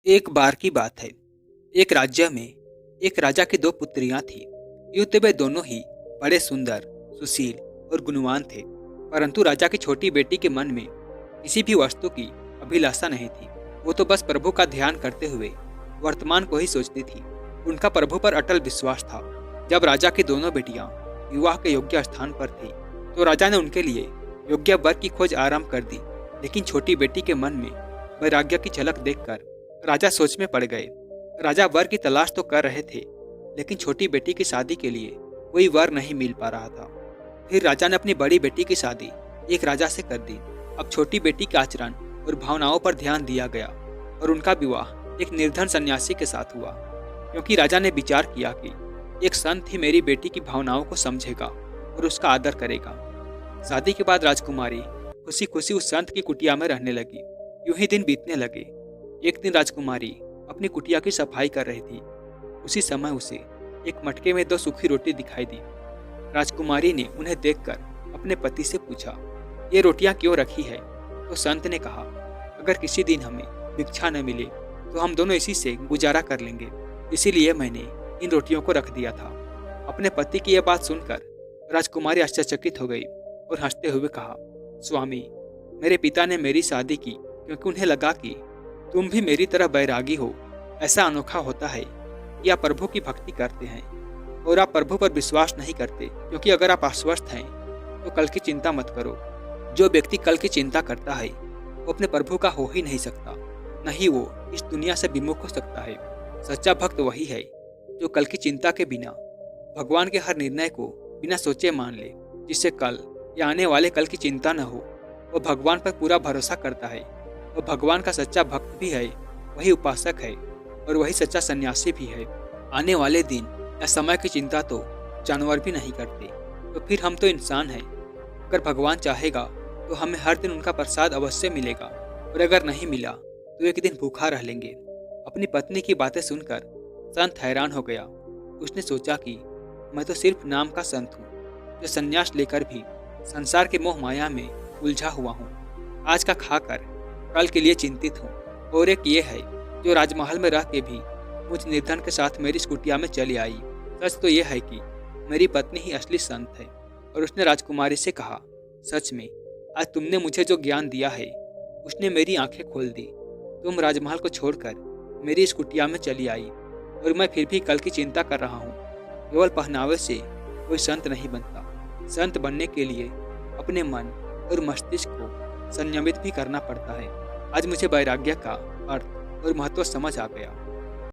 एक बार की बात है। एक राज्य में एक राजा की दो पुत्रियां थीं। यूं तो वे दोनों ही बड़े सुंदर, सुशील और गुणवान थे, परंतु राजा की छोटी बेटी के मन में किसी भी वस्तु की अभिलाषा नहीं थी। वो तो बस प्रभु का ध्यान करते हुए वर्तमान को ही सोचती थी। उनका प्रभु पर अटल विश्वास था। जब राजा की दोनों बेटियां विवाह के योग्य स्थान पर थी, तो राजा ने उनके लिए योग्य वर की खोज आरंभ कर दी। लेकिन छोटी बेटी के मन में वैराग्य की झलक देखकर राजा सोच में पड़ गए। राजा वर की तलाश तो कर रहे थे, लेकिन छोटी बेटी की शादी के लिए कोई वर नहीं मिल पा रहा था। फिर राजा ने अपनी बड़ी बेटी की शादी एक राजा से कर दी। अब छोटी बेटी के आचरण और भावनाओं पर ध्यान दिया गया और उनका विवाह एक निर्धन सन्यासी के साथ हुआ, क्योंकि राजा ने विचार किया कि एक संत ही मेरी बेटी की भावनाओं को समझेगा और उसका आदर करेगा। शादी के बाद राजकुमारी खुशी खुशी उस संत की कुटिया में रहने लगी। यूं ही दिन बीतने लगे। एक दिन राजकुमारी अपनी कुटिया की सफाई कर रही थी। उसी समय उसे एक मटके में दो सूखी रोटी दिखाई दी। राजकुमारी ने उन्हें देखकर अपने पति से पूछा, ये रोटियां क्यों रखी है? तो संत ने कहा, अगर किसी दिन हमें भिक्षा न मिले तो हम दोनों इसी से गुजारा कर लेंगे, इसीलिए मैंने इन रोटियों को रख दिया था। अपने पति की यह बात सुनकर राजकुमारी आश्चर्यचकित हो गई और हंसते हुए कहा, स्वामी, मेरे पिता ने मेरी शादी की क्योंकि उन्हें लगा कि तुम भी मेरी तरह बैरागी हो। ऐसा अनोखा होता है कि आप प्रभु की भक्ति करते हैं और आप प्रभु पर विश्वास नहीं करते, क्योंकि अगर आप अस्वस्थ हैं तो कल की चिंता मत करो। जो व्यक्ति कल की चिंता करता है वो अपने प्रभु का हो ही नहीं सकता, न ही वो इस दुनिया से विमुख हो सकता है। सच्चा भक्त वही है जो कल की चिंता के बिना भगवान के हर निर्णय को बिना सोचे मान ले, जिससे कल या आने वाले कल की चिंता न हो। वो भगवान पर पूरा भरोसा करता है। वो भगवान का सच्चा भक्त भी है, वही उपासक है और वही सच्चा सन्यासी भी है। आने वाले दिन या समय की चिंता तो जानवर भी नहीं करते, तो फिर हम तो इंसान हैं। अगर भगवान चाहेगा तो हमें हर दिन उनका प्रसाद अवश्य मिलेगा, और अगर नहीं मिला तो एक दिन भूखा रह लेंगे। अपनी पत्नी की बातें सुनकर संत हैरान हो गया। उसने सोचा कि मैं तो सिर्फ नाम का संत हूँ, जो संन्यास लेकर भी संसार के मोह माया में उलझा हुआ हूँ। आज का खाकर कल के लिए चिंतित हूँ, और एक ये है जो राजमहल में रह के भी मुझ निर्धन के साथ मेरी कुटिया में चली आई। सच तो यह है कि मेरी पत्नी ही असली संत है। और उसने राजकुमारी से कहा, सच में आज तुमने मुझे जो ज्ञान दिया है उसने मेरी आंखें खोल दी। तुम राजमहल को छोड़कर मेरी इस कुटिया में चली आई, और मैं फिर भी कल की चिंता कर रहा हूँ। केवल पहनावे से कोई संत नहीं बनता। संत बनने के लिए अपने मन और मस्तिष्क को संयमित भी करना पड़ता है। आज मुझे वैराग्य का अर्थ और महत्व समझ आ गया।